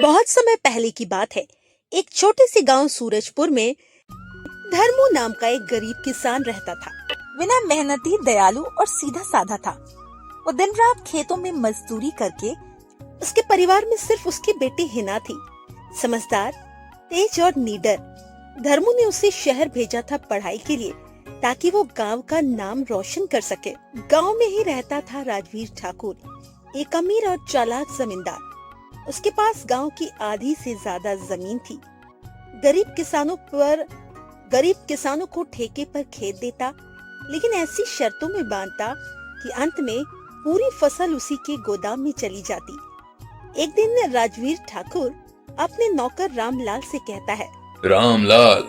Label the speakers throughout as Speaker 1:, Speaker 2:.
Speaker 1: बहुत समय पहले की बात है। एक छोटे से गांव सूरजपुर में धर्मू नाम का एक गरीब किसान रहता था। बिना मेहनती, दयालु और सीधा साधा था। वो दिन रात खेतों में मजदूरी करके उसके परिवार में सिर्फ उसकी बेटी हिना थी। समझदार, तेज और निडर। धर्मू ने उसे शहर भेजा था पढ़ाई के लिए, ताकि वो गांव का नाम रोशन कर सके। गांव में ही रहता था राजवीर ठाकुर, एक अमीर और चालाक जमींदार। उसके पास गांव की आधी से ज्यादा जमीन थी। गरीब किसानों को ठेके पर खेत देता, लेकिन ऐसी शर्तों में बांधता कि अंत में पूरी फसल उसी के गोदाम में चली जाती। एक दिन राजवीर ठाकुर अपने नौकर रामलाल से कहता है,
Speaker 2: रामलाल,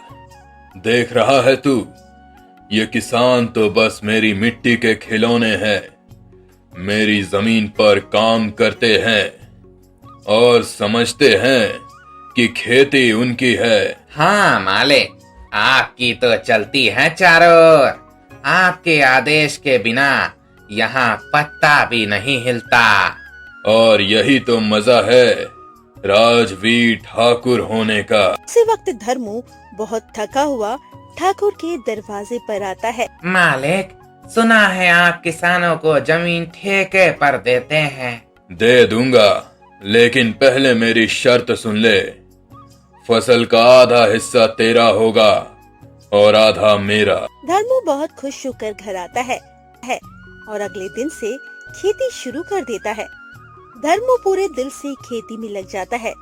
Speaker 2: देख रहा है तू, ये किसान तो बस मेरी मिट्टी के खिलौने हैं। मेरी जमीन पर काम करते हैं और समझते हैं कि खेती उनकी है।
Speaker 3: हाँ मालिक, आपकी तो चलती है चारों ओर। आपके आदेश के बिना यहाँ पत्ता भी नहीं हिलता।
Speaker 2: और यही तो मजा है राजवीर ठाकुर होने का।
Speaker 1: उसी वक्त धर्मू बहुत थका हुआ ठाकुर के दरवाजे पर आता है।
Speaker 3: मालिक, सुना है आप किसानों को जमीन ठेके पर देते हैं।
Speaker 2: दे दूंगा, लेकिन पहले मेरी शर्त सुन ले। फसल का आधा हिस्सा तेरा होगा और आधा मेरा।
Speaker 1: धर्मू बहुत खुश होकर घर आता है और अगले दिन से खेती शुरू कर देता है। धर्मू पूरे दिल से खेती में लग जाता है।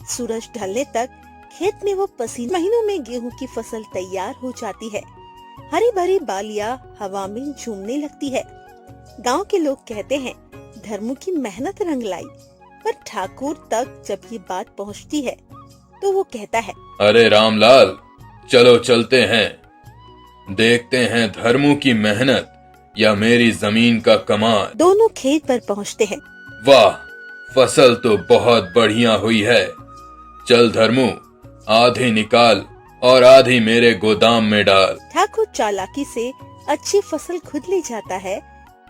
Speaker 1: सूरज ढलने तक खेत में वो पसीने महीनों में गेहूं की फसल तैयार हो जाती है। हरी भरी बालियां हवा में झूमने लगती है। गांव के लोग कहते हैं, धर्मू की मेहनत रंग लाई। पर ठाकुर तक जब ये बात पहुंचती है तो वो कहता है,
Speaker 2: अरे रामलाल, चलो चलते हैं, देखते हैं धर्मू की मेहनत या मेरी जमीन का कमाल।
Speaker 1: दोनों खेत पर पहुंचते हैं।
Speaker 2: वाह, फसल तो बहुत बढ़िया हुई है। चल धर्मू, आधी निकाल और आधी मेरे गोदाम में डाल।
Speaker 1: ठाकुर चालाकी से अच्छी फसल खुद ले जाता है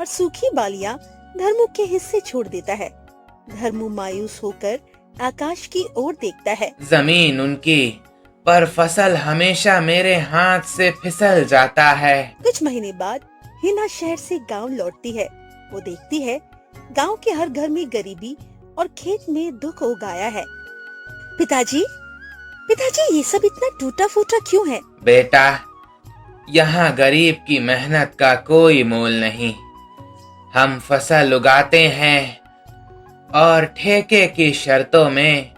Speaker 1: और सूखी बालियां धर्मू के हिस्से छोड़ देता है। धर्मू मायूस होकर आकाश की ओर देखता है।
Speaker 3: जमीन उनकी, पर फसल हमेशा मेरे हाथ से फिसल जाता है।
Speaker 1: कुछ महीने बाद हिना शहर से गांव लौटती है। वो देखती है गांव के हर घर में गरीबी और खेत में दुख उगाया है। पिताजी, ये सब इतना टूटा फूटा क्यों है?
Speaker 3: बेटा, यहाँ गरीब की मेहनत का कोई मोल नहीं। हम फसल उगाते हैं और ठेके की शर्तों में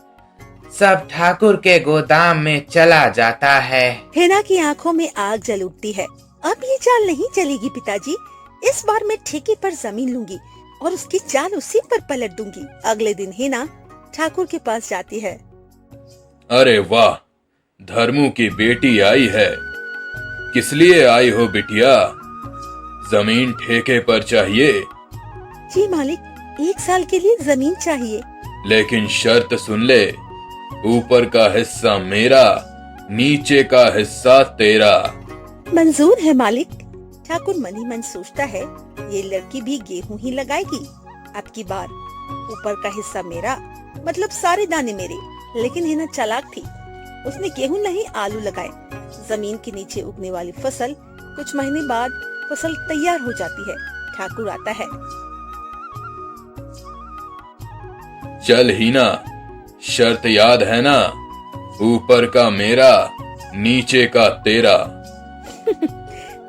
Speaker 3: सब ठाकुर के गोदाम में चला जाता है।
Speaker 1: हिना की आंखों में आग जल उठती है। अब ये चाल नहीं चलेगी पिताजी। इस बार मैं ठेके पर जमीन लूंगी और उसकी चाल उसी पर पलट दूंगी। अगले दिन हिना ठाकुर के पास जाती है।
Speaker 2: अरे वाह, धर्मू की बेटी आई है। किस लिए आई हो बिटिया? जमीन ठेके पर चाहिए?
Speaker 1: जी मालिक, 1 साल के लिए जमीन चाहिए।
Speaker 2: लेकिन शर्त सुन ले, ऊपर का हिस्सा मेरा, नीचे का हिस्सा तेरा।
Speaker 1: मंजूर है मालिक। ठाकुर मन ही मन सोचता है, ये लड़की भी गेहूं ही लगाएगी। अब की बार ऊपर का हिस्सा मेरा, मतलब सारे दाने मेरे। लेकिन हिना चालाक थी। उसने गेहूं नहीं, आलू लगाए। जमीन के नीचे उगने वाली फसल कुछ महीने बाद फसल तैयार हो जाती है। ठाकुर आता है।
Speaker 2: चल हीना, शर्त याद है ना? ऊपर का मेरा, नीचे का तेरा।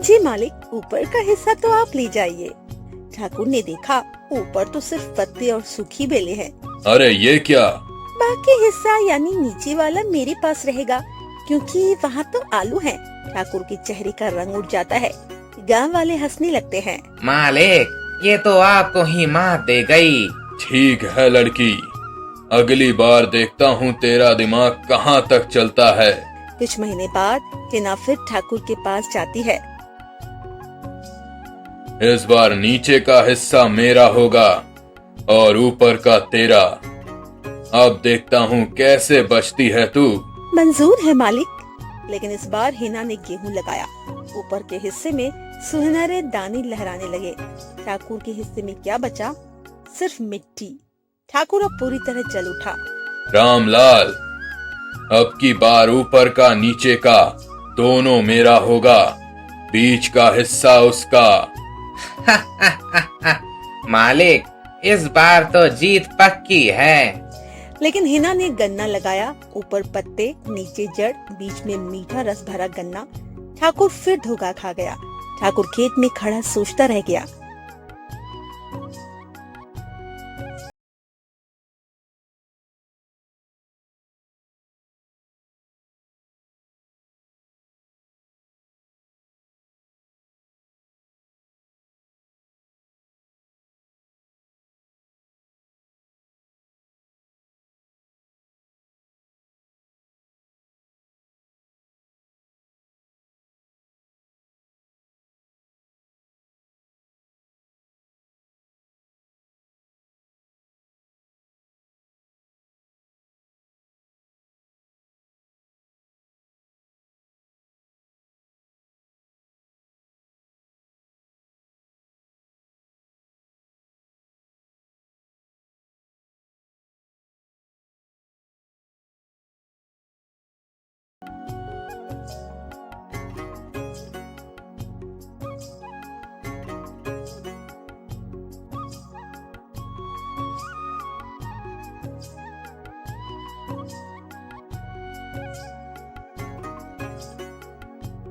Speaker 1: जी मालिक, ऊपर का हिस्सा तो आप ले जाइए। ठाकुर ने देखा ऊपर तो सिर्फ पत्ते और सूखी बेलें हैं।
Speaker 2: अरे ये क्या?
Speaker 1: बाकी हिस्सा यानी नीचे वाला मेरे पास रहेगा, क्योंकि वहाँ तो आलू हैं। ठाकुर के चेहरे का रंग उड़ जाता है। गांव वाले हंसने लगते हैं।
Speaker 3: मालिक, ये तो आपको ही मात दे गई।
Speaker 2: ठीक है लड़की, अगली बार देखता हूँ तेरा दिमाग कहाँ तक चलता है।
Speaker 1: कुछ महीने बाद हिना फिर ठाकुर के पास जाती है।
Speaker 2: इस बार नीचे का हिस्सा मेरा होगा और ऊपर का तेरा। अब देखता हूँ कैसे बचती है तू।
Speaker 1: मंजूर है मालिक। लेकिन इस बार हिना ने गेहूं लगाया। ऊपर के हिस्से में सुनहरे दाने लहराने लगे। ठाकुर के हिस्से में क्या बचा? सिर्फ मिट्टी। ठाकुर अब पूरी तरह जल उठा।
Speaker 2: रामलाल, अब की बार ऊपर का नीचे का दोनों मेरा होगा, बीच का हिस्सा उसका।
Speaker 3: मालिक, इस बार तो जीत पक्की है।
Speaker 1: लेकिन हिना ने गन्ना लगाया, ऊपर पत्ते, नीचे जड़, बीच में मीठा रस भरा गन्ना। ठाकुर फिर धोखा खा गया। ठाकुर खेत में खड़ा सोचता रह गया।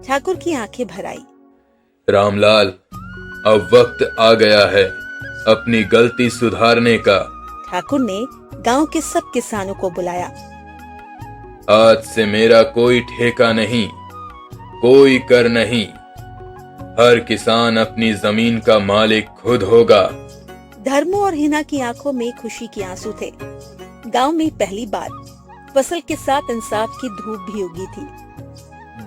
Speaker 1: ठाकुर की आंखें भर आई।
Speaker 2: रामलाल, अब वक्त आ गया है अपनी गलती सुधारने का।
Speaker 1: ठाकुर ने गांव के सब किसानों को बुलाया।
Speaker 2: आज से मेरा कोई ठेका नहीं, कोई कर नहीं। हर किसान अपनी जमीन का मालिक खुद होगा।
Speaker 1: धर्मो और हिना की आंखों में खुशी के आंसू थे। गांव में पहली बार फसल के साथ इंसाफ की धूप भी उगी थी।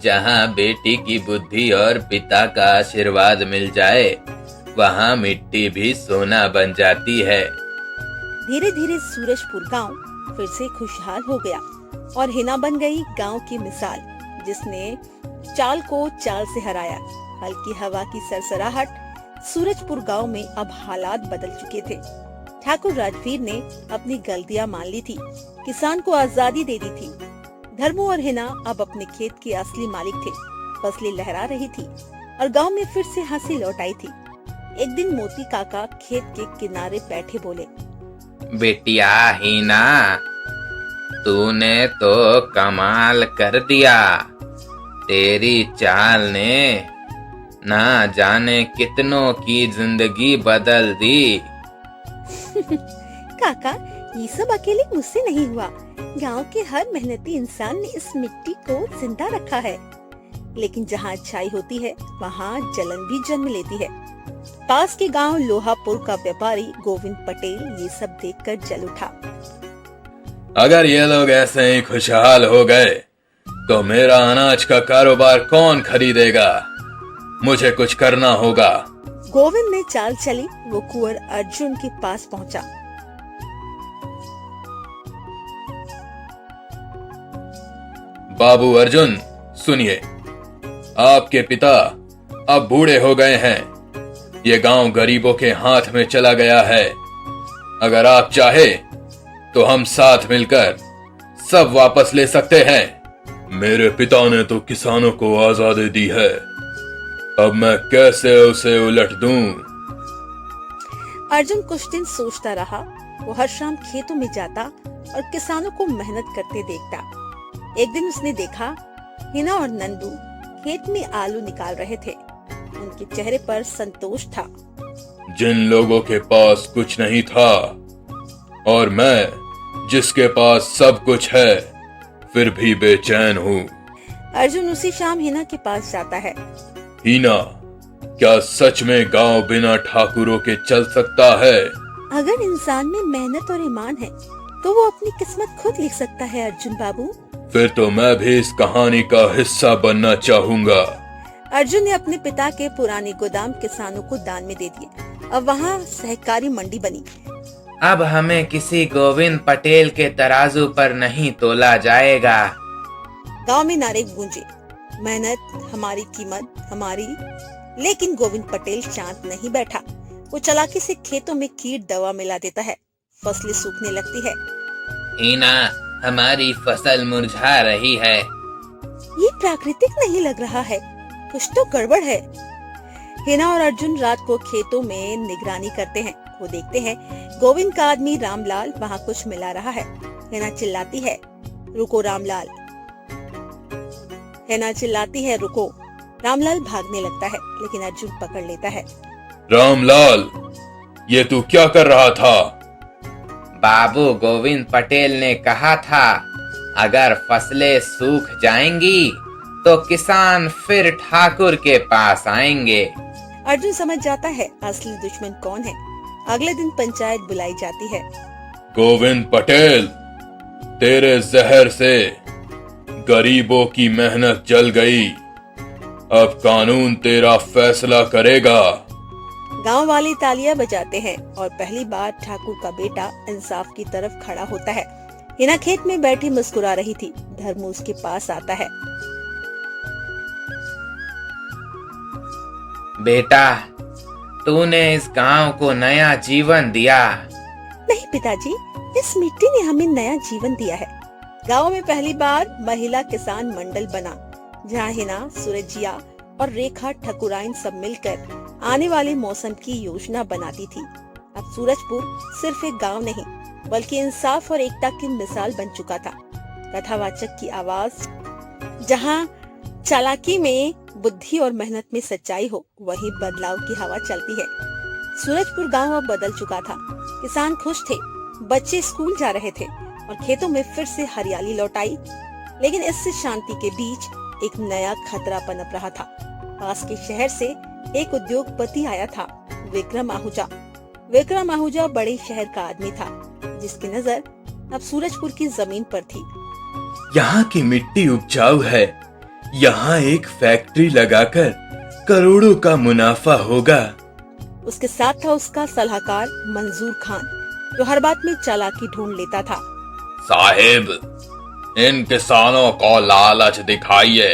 Speaker 3: जहाँ बेटी की बुद्धि और पिता का आशीर्वाद मिल जाए, वहाँ मिट्टी भी सोना बन जाती है।
Speaker 1: धीरे धीरे सूरजपुर गांव फिर से खुशहाल हो गया और हिना बन गई गांव की मिसाल, जिसने चाल को चाल से हराया। हल्की हवा की सरसराहट, सूरजपुर गांव में अब हालात बदल चुके थे। ठाकुर राजवीर ने अपनी गलतियां मान ली थी, किसान को आजादी दे दी थी। धर्मो और हिना अब अपने खेत के असली मालिक थे। फसलें लहरा रही थी और गांव में फिर से हंसी लौट आई थी। एक दिन मोती काका खेत के किनारे बैठे बोले,
Speaker 3: बेटिया हिना, तूने तो कमाल कर दिया। तेरी चाल ने ना जाने कितनों की जिंदगी बदल दी।
Speaker 1: काका, ये सब अकेले मुझसे नहीं हुआ। गांव के हर मेहनती इंसान ने इस मिट्टी को जिंदा रखा है। लेकिन जहाँ अच्छाई होती है, वहाँ जलन भी जन्म लेती है। पास के गांव लोहापुर का व्यापारी गोविंद पटेल ये सब देखकर जल उठा।
Speaker 2: अगर ये लोग ऐसे ही खुशहाल हो गए तो मेरा अनाज का कारोबार कौन खरीदेगा? मुझे कुछ करना होगा।
Speaker 1: गोविंद ने चाल चली। वो कुंवर अर्जुन के पास पहुंचा।
Speaker 2: बाबू अर्जुन, सुनिए, आपके पिता अब बूढ़े हो गए हैं। ये गांव गरीबों के हाथ में चला गया है। अगर आप चाहे तो हम साथ मिलकर सब वापस ले सकते हैं। मेरे पिता ने तो किसानों को आजादी दी है, अब मैं कैसे उसे उलट दूं?
Speaker 1: अर्जुन कुछ दिन सोचता रहा। वो हर शाम खेतों में जाता और किसानों को मेहनत करते देखता। एक दिन उसने देखा हिना और नंदू खेत में आलू निकाल रहे थे। उनके चेहरे पर संतोष था।
Speaker 2: जिन लोगों के पास कुछ नहीं था और मैं जिसके पास सब कुछ है, फिर भी बेचैन हूँ।
Speaker 1: अर्जुन उसी शाम हिना के पास जाता है।
Speaker 2: हिना, क्या सच में गांव बिना ठाकुरों के चल सकता है?
Speaker 1: अगर इंसान में मेहनत और ईमान है तो वो अपनी किस्मत खुद लिख सकता है अर्जुन बाबू।
Speaker 2: फिर तो मैं भी इस कहानी का हिस्सा बनना चाहूँगा।
Speaker 1: अर्जुन ने अपने पिता के पुराने गोदाम किसानों को दान में दे दिए। अब वहाँ सहकारी मंडी बनी।
Speaker 3: अब हमें किसी गोविंद पटेल के तराजू पर नहीं तोला जाएगा।
Speaker 1: गांव में नारे गूंजे, मेहनत हमारी, कीमत हमारी। लेकिन गोविंद पटेल शांत नहीं बैठा। वो चालाकी से खेतों में कीट दवा मिला देता है। फसलें सूखने लगती है।
Speaker 3: हीना, हमारी फसल मुरझा रही है।
Speaker 1: ये प्राकृतिक नहीं लग रहा है, कुछ तो गड़बड़ है। हिना और अर्जुन रात को खेतों में निगरानी करते हैं। वो देखते हैं गोविंद का आदमी रामलाल वहाँ कुछ मिला रहा है। हिना चिल्लाती है, रुको रामलाल। हिना चिल्लाती है, रुको। रामलाल भागने लगता है, लेकिन अर्जुन पकड़ लेता है।
Speaker 2: रामलाल, ये तू क्या कर रहा था?
Speaker 3: बाबू गोविंद पटेल ने कहा था, अगर फसलें सूख जाएंगी तो किसान फिर ठाकुर के पास आएंगे।
Speaker 1: अर्जुन समझ जाता है असली दुश्मन कौन है। अगले दिन पंचायत बुलाई जाती है।
Speaker 2: गोविंद पटेल, तेरे जहर से गरीबों की मेहनत जल गई। अब कानून तेरा फैसला करेगा।
Speaker 1: गांव वाले तालियां बजाते हैं और पहली बार ठाकुर का बेटा इंसाफ की तरफ खड़ा होता है। हिना खेत में बैठी मुस्कुरा रही थी। धर्मू उसके पास आता है।
Speaker 3: बेटा, तूने इस गांव को नया जीवन दिया।
Speaker 1: नहीं पिताजी, इस मिट्टी ने हमें नया जीवन दिया है। गांव में पहली बार महिला किसान मंडल बना, जहां हिना, सूरजिया और रेखा ठकुराइन सब मिलकर आने वाले मौसम की योजना बनाती थी। अब सूरजपुर सिर्फ एक गांव नहीं, बल्कि इंसाफ और एकता की मिसाल बन चुका था। कथावाचक की आवाज, जहां चालाकी में बुद्धि और मेहनत में सच्चाई हो, वही बदलाव की हवा चलती है। सूरजपुर गांव अब बदल चुका था। किसान खुश थे, बच्चे स्कूल जा रहे थे और खेतों में फिर से हरियाली लौट आई। लेकिन इससे शांति के बीच एक नया खतरा पनप रहा था। पास के शहर से एक उद्योगपति आया था, विक्रम आहूजा। विक्रम आहूजा बड़े शहर का आदमी था, जिसकी नजर अब सूरजपुर की जमीन पर थी।
Speaker 2: यहाँ की मिट्टी उपजाऊ है। यहाँ एक फैक्ट्री लगाकर करोड़ों का मुनाफा होगा।
Speaker 1: उसके साथ था उसका सलाहकार मंजूर खान, जो हर बात में चालाकी ढूंढ लेता था।
Speaker 2: साहिब, इन किसानों को लालच दिखाइए,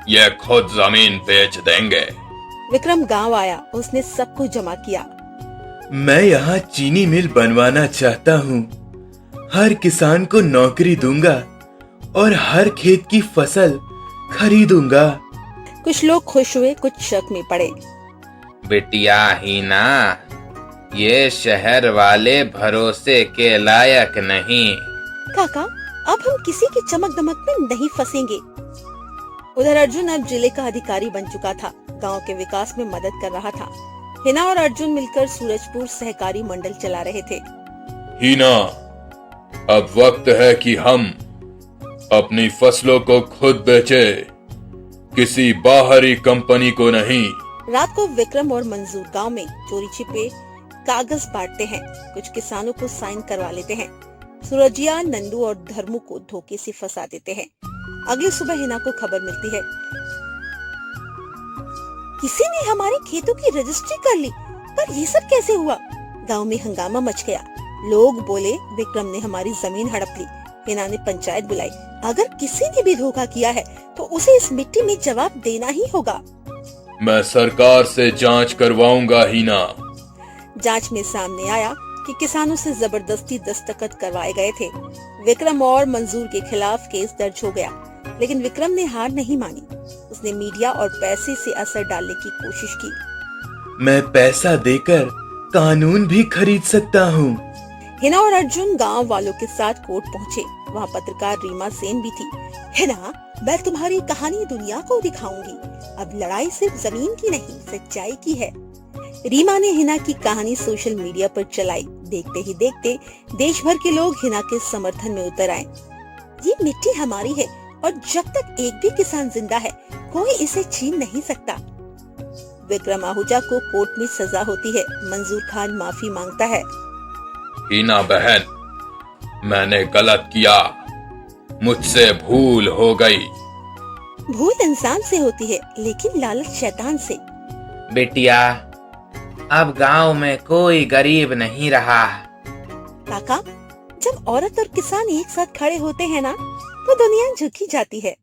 Speaker 2: ये खुद जमीन बेच देंगे।
Speaker 1: विक्रम गांव आया, उसने सब कुछ जमा किया।
Speaker 2: मैं यहाँ चीनी मिल बनवाना चाहता हूँ। हर किसान को नौकरी दूंगा और हर खेत की फसल खरीदूंगा।
Speaker 1: कुछ लोग खुश हुए, कुछ शक में पड़े।
Speaker 3: बिटिया हीना, ये शहर वाले भरोसे के लायक नहीं।
Speaker 1: काका, अब हम किसी की चमक दमक में नहीं फंसेंगे। उधर अर्जुन अब जिले का अधिकारी बन चुका था, गांव के विकास में मदद कर रहा था। हिना और अर्जुन मिलकर सूरजपुर सहकारी मंडल चला रहे थे।
Speaker 2: हीना, अब वक्त है कि हम अपनी फसलों को खुद बेचे, किसी बाहरी कंपनी को नहीं।
Speaker 1: रात को विक्रम और मंजूर गांव में चोरी छिपे कागज बांटते हैं। कुछ किसानों को साइन करवा लेते हैं। सूरजिया, नंदू और धर्मू को धोखे से फंसा देते हैं। अगली सुबह हिना को खबर मिलती है, किसी ने हमारे खेतों की रजिस्ट्री कर ली। पर ये सब कैसे हुआ? गांव में हंगामा मच गया। लोग बोले विक्रम ने हमारी जमीन हड़प ली। हिना ने पंचायत बुलाई। अगर किसी ने भी धोखा किया है तो उसे इस मिट्टी में जवाब देना ही होगा।
Speaker 2: मैं सरकार से जांच करवाऊंगा हीना।
Speaker 1: जांच में सामने आया कि किसानों से जबरदस्ती दस्तखत करवाए गए थे। विक्रम और मंजूर के खिलाफ केस दर्ज हो गया, लेकिन विक्रम ने हार नहीं मानी। उसने मीडिया और पैसे से असर डालने की कोशिश की।
Speaker 2: मैं पैसा देकर कानून भी खरीद सकता हूँ।
Speaker 1: हिना और अर्जुन गांव वालों के साथ कोर्ट पहुँचे। वहाँ पत्रकार रीमा सेन भी थी। हिना, मैं तुम्हारी कहानी दुनिया को दिखाऊंगी। अब लड़ाई सिर्फ जमीन की नहीं, सच्चाई की है। रीमा ने हिना की कहानी सोशल मीडिया पर चलाई। देखते ही देखते देश भर के लोग हिना के समर्थन में उतर आए। ये मिट्टी हमारी है और जब तक एक भी किसान जिंदा है, कोई इसे छीन नहीं सकता। विक्रम आहूजा को कोर्ट में सजा होती है। मंजूर खान माफी मांगता है।
Speaker 2: हीना बहन, मैंने गलत किया, मुझसे भूल हो गई।
Speaker 1: भूल इंसान से होती है, लेकिन लालच शैतान से।
Speaker 3: बिटिया, अब गांव में कोई गरीब नहीं रहा।
Speaker 1: काका, जब औरत और किसान एक साथ खड़े होते हैं ना, तो दुनिया झुकी जाती है।